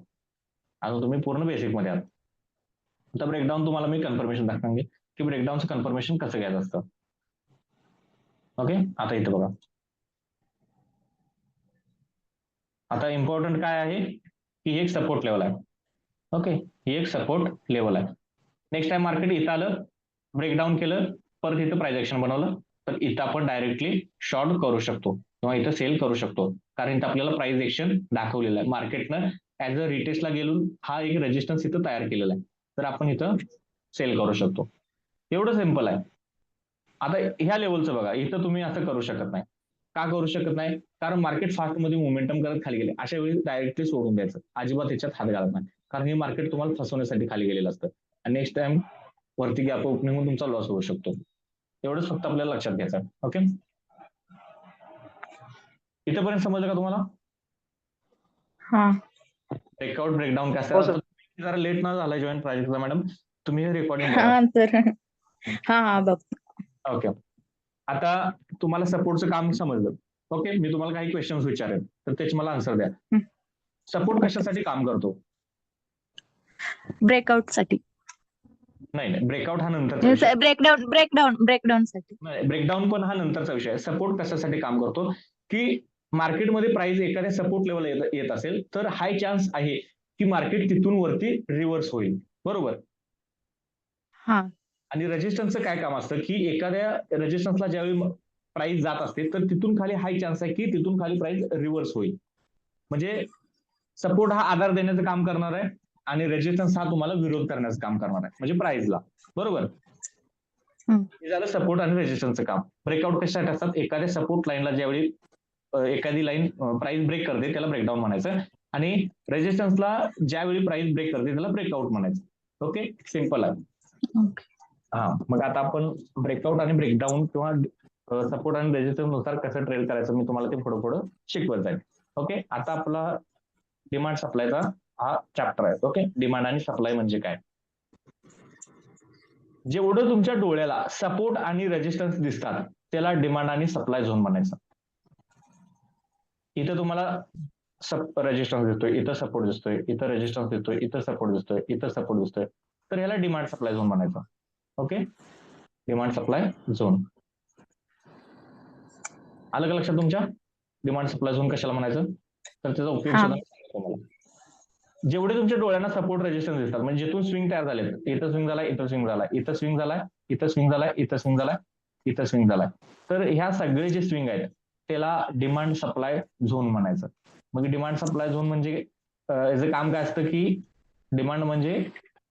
अजून तुम्ही पूर्ण बेसिक मध्ये आहात. आता ब्रेकडाऊन तुम्हाला मी कन्फर्मेशन दाखवणार की ब्रेकडाऊनचं कन्फर्मेशन कसं घ्यायचं असतं. ओके. आता इथं बघा, आता इम्पॉर्टंट काय आहे की ही एक सपोर्ट लेवल आहे. ओके, ही एक सपोर्ट लेवल आहे. नेक्स्ट टाइम मार्केट इथं आलं, ब्रेकडाऊन केलं, परत इथं प्राइस ऍक्शन बनवलं, तर इथं आपण डायरेक्टली शॉर्ट करू शकतो किंवा इथं सेल करू शकतो. कारण इथं आपल्याला प्राइस ऍक्शन दाखवलेलं आहे. मार्केटनं ऍज अ रिटेस्टला गेलून हा एक रेजिस्टन्स इथं तयार केलेला आहे. तर आपण इथं सेल करू शकतो. एवढं सिम्पल आहे. आता ह्या लेवलचं बघा, इथं तुम्ही असं करू शकत नाही. का करू शकत नाही? कारण मार्केट फास्टमध्ये मोमेंटम करत खाली गेले. अशा वेळी डायरेक्टली सोडून द्यायचं. अजिबात त्याच्यात हात घालत नाही. कारण हे मार्केट तुम्हाला फसवण्यासाठी खाली गेलेलं असतं. आणि नेक्स्ट टाइम वरती गॅप ओपनिंग होऊन तुमचा लॉस होऊ शकतो. एवढंच फक्त आपल्याला लक्षात घ्यायचं आहे. ओके. इथंपर्यंत समजलं का तुम्हाला? हा. ब्रेकआउट ब्रेकडाऊन काय हो असतं? सर. जरा लेट न झाला जॉईन प्राजक्ता मॅडम, तुम्ही हे रेकॉर्डिंग बघा. हा सर. हा बघ. ओके. आता तुम्हाला सपोर्टचं काम समजलं. ओके, मी तुम्हाला काही क्वेश्चन्स विचारेन तर त्याची मला आन्सर द्या. सपोर्ट कशासाठी काम करतो? ब्रेकआउट साठी. नाही, ब्रेकआउट हा नंतरचा विषय. ब्रेकडाऊन साठी. ब्रेकडाऊन पण हा नंतरचा विषय आहे. सपोर्ट कशासाठी काम करतो की मार्केटमध्ये प्राइस एखाद्या सपोर्ट लेवल येत असेल तर हाय चान्स आहे की मार्केट तिथून वरती रिव्हर्स होईल. बरोबर. हा. आणि रेजिस्टन्सचं काय काम असतं की एखाद्या रेजिस्टन्सला ज्यावेळी प्राइस जात असते तर तिथून खाली हाय चान्स आहे की तिथून खाली प्राइस रिव्हर्स होईल. म्हणजे सपोर्ट हा आधार देण्याचं काम करणार आहे आणि रेजिस्टन्स हा तुम्हाला विरोध करण्याचं काम करणार आहे, म्हणजे प्राइसला. बरोबर. हे झालं सपोर्ट आणि रेजिस्टन्सचं काम. ब्रेकआउट कशासाठी असतात? एखाद्या सपोर्ट लाईनला ज्यावेळी एखादी लाईन प्राइस ब्रेक करते त्याला ब्रेकडाऊन म्हणायचं आणि रेजिस्टन्सला ज्यावेळी प्राइस ब्रेक करते त्याला ब्रेकआउट म्हणायचं. ओके, सिम्पल आहे. हा, मग आता आपण ब्रेकआउट आणि ब्रेकडाऊन किंवा सपोर्ट आणि रेजिस्टन्स नुसार कसं ट्रेड करायचं मी तुम्हाला ते पुढे पुढे शिकवत जाईल. ओके. आता आपला डिमांड सप्लायचा हा चॅप्टर आहे. ओके. डिमांड आणि सप्लाय म्हणजे काय? जेवढं तुमच्या डोळ्याला सपोर्ट आणि रेजिस्टन्स दिसतात त्याला डिमांड आणि सप्लाय झोन म्हणायचं. इथं तुम्हाला रेजिस्टन्स दिसतोय, इथं सपोर्ट दिसतोय, इथं रेजिस्टन्स दिसतोय, इथं सपोर्ट दिसतोय, इथं सपोर्ट दिसतोय, तर ह्याला डिमांड सप्लाय झोन म्हणायचं. ओके. डिमांड सप्लाय झोन आलं का लक्षात तुमच्या? डिमांड सप्लाय झोन कशाला म्हणायचं तर त्याचा उपयोग सुद्धा तुम्हाला. जेवढे तुमच्या डोळ्यांना सपोर्ट रेजिस्टन्स दिसतात म्हणजे जिथून स्विंग तयार झाले, इथं स्विंग झालाय, इथं स्विंग झालाय, इथं स्विंग झालाय, इथं स्विंग झालाय, इथं स्विंग झालाय, इथं स्विंग झालाय, तर ह्या सगळे जे स्विंग आहेत त्याला डिमांड सप्लाय झोन म्हणायचं. मग डिमांड सप्लाय झोन म्हणजे याचं काम काय असतं की डिमांड म्हणजे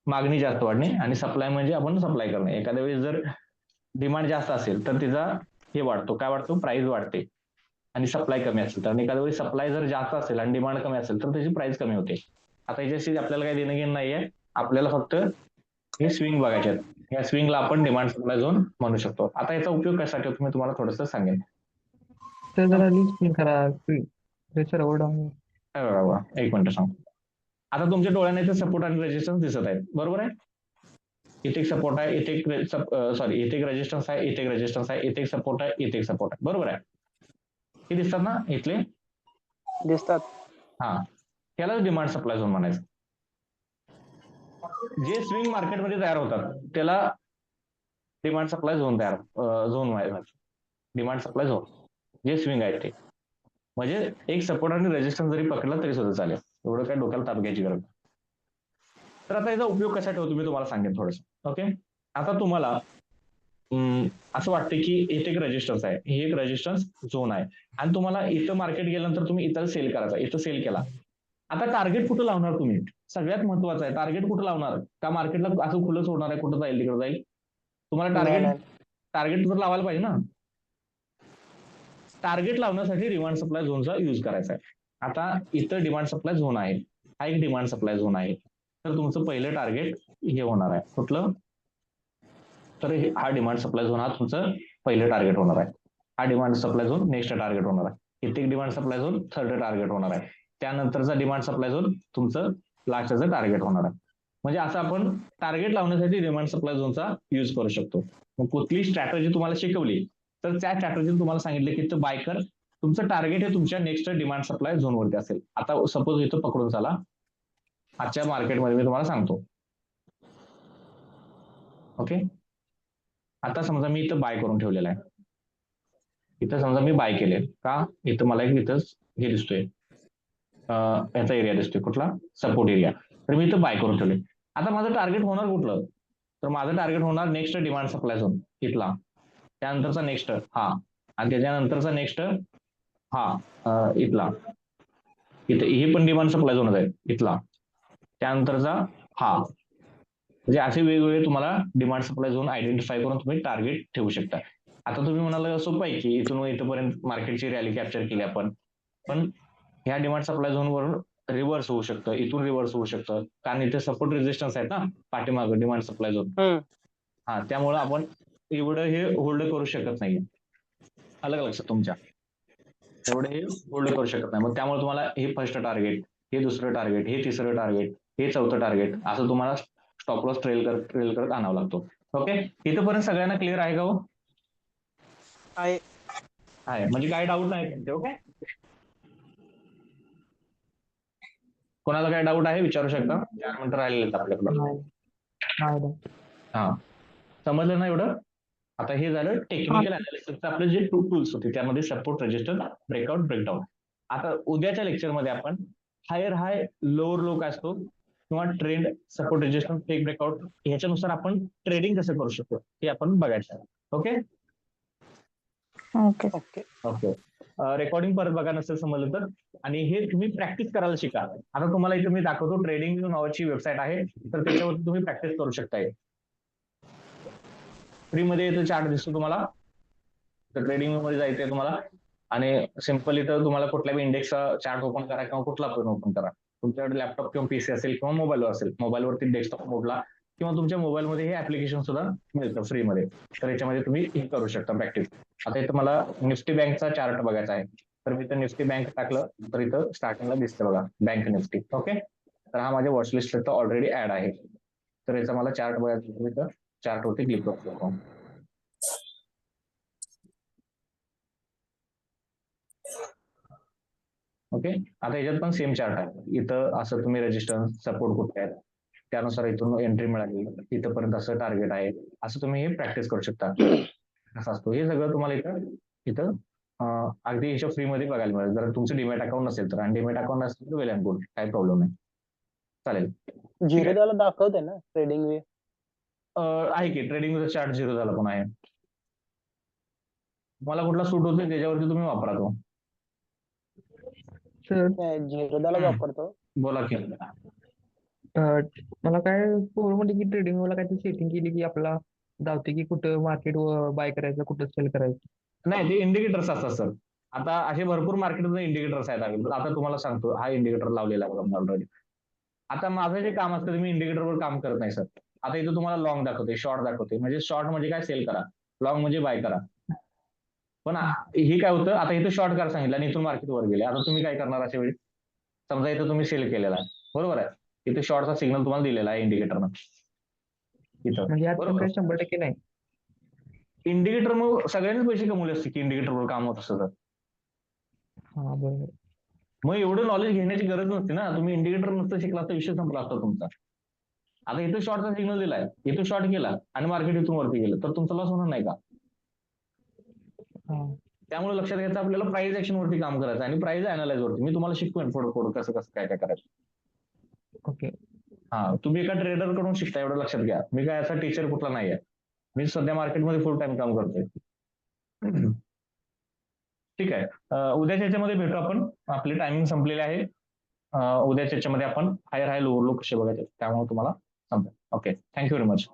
मागणी जास्त वाढणे आणि सप्लाय म्हणजे आपण सप्लाय करणे. एखाद्या वेळेस जर डिमांड जास्त असेल तर तिचा हे वाढतो, काय वाढतो? प्राइस वाढते. आणि सप्लाय कमी असेल तर एखाद्या वेळी सप्लाय जर जास्त असेल आणि डिमांड कमी असेल तर त्याची प्राइस कमी होते. आता याच्याशी आपल्याला काही देणं घेणं नाहीये, आपल्याला फक्त हे स्विंग बघायचे आहेत. या स्विंगला आपण डिमांड सप्लाय झोन म्हणू शकतो. आता याचा उपयोग कशासाठी होतो मी तुम्हाला थोडंसं सांगेन. तर जरा लिस्टिंग करा. प्रेशर ओढावून. एक मिनिट सांगतो. आता तुमच्या डोळ्यांना इथे सपोर्ट आणि रेजिस्टन्स दिसत आहेत, बरोबर आहे. इथे एक सपोर्ट आहे, इथे एक इथे एक रेजिस्टन्स आहे, इथे एक रेजिस्टन्स आहे, इथे एक सपोर्ट आहे, इथे एक सपोर्ट आहे, बरोबर आहे. हे दिसतात ना इथले? दिसतात. हा, याला डिमांड सप्लाय झोन म्हणायचं. जे स्विंग मार्केटमध्ये तयार होतात त्याला डिमांड सप्लाय झोन झोन व्हायला. डिमांड सप्लाय झोन जे स्विंग आहे ते म्हणजे एक सपोर्ट आणि रेजिस्टन्स जरी पकडला तरी सुद्धा चालेल, एवढं काही डोक्याला ताप घ्यायची गरज. तर आता याचा उपयोग कसा ठेवतो मी तुम्हाला सांगेन थोडंसं. ओके. आता तुम्हाला असं वाटतं की इथे एक रेजिस्टन्स आहे, ही एक रेजिस्टन्स झोन आहे आणि तुम्हाला इथं मार्केट गेल्यानंतर तुम्ही इथं सेल करायचा, इथं सेल केला. आता टार्गेट कुठं लावणार तुम्ही? सगळ्यात महत्वाचं आहे, टार्गेट कुठं लावणार? का मार्केटला असं खुलं सोडणार आहे, कुठं जाईल तिकडे जाईल? तुम्हाला नाही टार्गेट नाही टार्गेट तर लावायला पाहिजे ना. टार्गेट लावण्यासाठी डिमांड सप्लाय झोनचा यूज करायचा आहे. आता इथं डिमांड सप्लाय झोन आहे, हा एक डिमांड सप्लाय झोन आहे. तर तुमचं पहिलं टार्गेट हे होणार आहे कुठलं? तर हा डिमांड सप्लाय झोन हा तुमचं पहिलं टार्गेट होणार आहे. हा demand supply zone next target होणार आहे. इथे एक demand supply zone third target होणार आहे. त्यानंतरचा डिमांड सप्लाय झोन तुमचं लास्टचं टार्गेट होणार आहे. म्हणजे असं आपण टार्गेट लावण्यासाठी डिमांड सप्लाय झोनचा यूज करू शकतो. मग कुठली स्ट्रॅटेजी तुम्हाला शिकवली तर त्या स्ट्रॅटेजीने तुम्हाला सांगितलं की बाय कर, तुमचं टार्गेट हे तुमच्या नेक्स्ट डिमांड सप्लाय झोनवरती असेल. आता सपोज इथं पकडून चाला, आजच्या मार्केटमध्ये मी तुम्हाला सांगतो. ओके, आता समजा मी इथं बाय करून ठेवलेला आहे. इथं समजा मी बाय केले का, इथं मला एक इथंच हे दिसतोय, याचा एरिया दिसतोय कुठला, सपोर्ट एरिया. तर मी इथं बाय करून ठेवले. आता माझं टार्गेट होणार कुठलं? तर माझं टार्गेट होणार नेक्स्ट डिमांड सप्लाय झोन इथला, त्यानंतरचा नेक्स्ट हा, आणि त्याच्यानंतरचा नेक्स्ट हा इथला, इथे हे पण डिमांड सप्लाय झोनच आहे इथला, त्यानंतरचा हा. म्हणजे असे वेगवेगळे तुम्हाला डिमांड सप्लाय झोन आयडेंटिफाय करून तुम्ही टार्गेट ठेवू शकता. आता तुम्ही म्हणाल सोपं आहे की इथून इथपर्यंत मार्केटची रॅली कॅप्चर केली आपण, पण ह्या डिमांड सप्लाय झोनवरून रिव्हर्स होऊ शकतं, इथून रिव्हर्स होऊ शकतं, कारण इथे सपोर्ट रेजिस्टन्स आहेत ना पाठीमागं डिमांड सप्लाय झोन. हा, त्यामुळे आपण एवढं हे होल्ड करू शकत नाही. अलग लक्षात तुमच्या, एवढं हे होल्ड करू शकत नाही. मग त्यामुळे तुम्हाला हे फर्स्ट टार्गेट, हे दुसरं टार्गेट, हे तिसरं टार्गेट, हे चौथं टार्गेट, असं तुम्हाला स्टॉप लॉस ट्रेल करत आणावं लागतो. ओके, इथंपर्यंत सगळ्यांना क्लिअर आहे का हो? आहे. आहे म्हणजे काही डाऊट नाही. ओके, कोणाला काही डाऊट आहे विचारू शकता, 4 मिनिटं राहिलेले आपल्याकडे. नाही नाही हा, समजलं ना एवढं? आता हे झालं टेक्निकल अनालिसिसचं आपले जे टूल्स होते, त्यामध्ये सपोर्ट, रेजिस्टन्स, ब्रेकआउट, ब्रेकडाऊन. आता उद्याच्या लेक्चरमध्ये आपण हायर हाय, लोअर लो काय असतो, किंवा trend, support, resistance, take breakout, ह्याच्यानुसार आपण ट्रेडिंग कसं करू शकतो हे आपण बघायचं आहे. Okay okay. Okay. Okay, recording परत बघा नसेल समजलं तर, आणि हे तुम्ही प्रॅक्टिस करायला शिका. आता तुम्हाला इथे मी दाखवतो, ट्रेडिंग नावाची वेबसाईट आहे, तर त्याच्यावरती तुम्ही प्रॅक्टिस करू शकताय. फ्रीमध्ये इथं चार्ट दिसतो तुम्हाला, तर ट्रेडिंग मध्ये जायचंय तुम्हाला, आणि सिम्पल इथं तुम्हाला कुठल्याही इंडेक्सचा चार्ट ओपन करा किंवा कुठला पण ओपन करा. तुमच्याकडे लॅपटॉप किंवा पीसी असेल किंवा मोबाईलवर असेल, मोबाईलवरती डेस्कटॉप मोडला किंवा तुमच्या मोबाईलमध्ये हे ऍप्लिकेशन सुद्धा मिळतं फ्रीमध्ये, तर याच्यामध्ये तुम्ही हे करू शकता प्रॅक्टिस. आता इथं मला निफ्टी बँकचा चार्ट बघायचा आहे, तर मी इथं निफ्टी बँक टाकलं तर इथं स्टार्टिंगला दिसतं बघा बँक निफ्टी. ओके, तर हा माझ्या वॉचलिस्टला ऑलरेडी ऍड आहे, तर याचा मला चार्ट बघायचा, इथं चार्टवरती क्लिक करतो. ओके, आता याच्यात पण सेम चार्ट आहे. इथं असं तुम्ही रेजिस्टन्स, सपोर्ट कुठे आहेत, त्यानुसार इथून एंट्री मिळाली, इथंपर्यंत असं टार्गेट आहे, असं तुम्ही हे प्रॅक्टिस करू शकता. असं असतो हे सगळं तुम्हाला इथं इथं अगदी ह्याच्या फ्रीमध्ये बघायला मिळेल, जर तुमचं डिमॅट अकाउंट नसेल तर. आणि डिमॅट अकाउंट नसेल तर वेल अँड गुड, काही प्रॉब्लेम नाही, चालेल. झिरो दाखवते ना ट्रेडिंग वे? आहे की ट्रेडिंगचा चार्ट झिरो झाला पण आहे. मला कुठला सूट होतो त्याच्यावरती तुम्ही वापरा तो. सर नाही, झिरोदाला वापरतो. बोला की. मला काय पोरं म्हणते की ट्रेडिंग मला काय सेटिंग केली की आपला धावते की कुठं मार्केट बाय करायचं, कुठं सेल करायचं. नाही, ते इंडिकेटर्स असतात सर. आता असे भरपूर मार्केटमध्ये इंडिकेटर्स आहेत अवेलेबल. आता तुम्हाला सांगतो, हा इंडिकेटर लावलेला आहे बघा ऑलरेडी. आता माझं जे काम असतं मी इंडिकेटरवर काम करत नाही सर. आता इथं तुम्हाला लॉंग दाखवते, शॉर्ट दाखवते, म्हणजे शॉर्ट म्हणजे काय, सेल करा, लॉंग म्हणजे बाय करा. पण हे काय होतं, आता इथं शॉर्ट करा सांगितलं आणि इथून मार्केट वर गेले, आता तुम्ही काय करणार अशा वेळी? समजा इथं तुम्ही सेल केलेला आहे, बरोबर आहे, इथे शॉर्टचा सिग्नल तुम्हाला दिलेला आहे इंडिकेटरनं इथं, म्हणजे यात पण बरोबर. काय 100% नाही. इंडिकेटर मग सगळ्यांनी पैसे कमवले असते की इंडिकेटरवर काम होत असतं तर. हा बरोबर. मग एवढं नॉलेज घेण्याची गरज नसते ना, तुम्ही इंडिकेटर नसतं शिकला तर विषय संपला असता तुमचा. आता इथं शॉर्टचा सिग्नल दिलाय, इथं शॉर्ट केला आणि मार्केट इथून वरती गेलं तर तुमचा लॉस होणार नाही का? हा त्यामुळे लक्षात घ्यायचं आपल्याला प्राइस ऍक्शन वरती काम करायचं आणि प्राइस अनालाइज वरती. मी तुम्हाला शिकवेन पुढे पुढे कसं कसं काय काय करायचं. ओके. हा, तुम्ही एका ट्रेडर कडून शिकता एवढं लक्षात घ्या, मी काय असा टीचर कुठला नाहीये. मी सध्या मार्केटमध्ये फुल टाइम काम करतोय. ठीक आहे. उद्याच्या याच्यामध्ये भेटू आपण. आपले टायमिंग संपलेले आहे. उद्याच्या याच्यामध्ये आपण हायर हाय लोअर लो कसे बघायचे त्यामुळे तुम्हाला समजेल. Okay, thank you very much.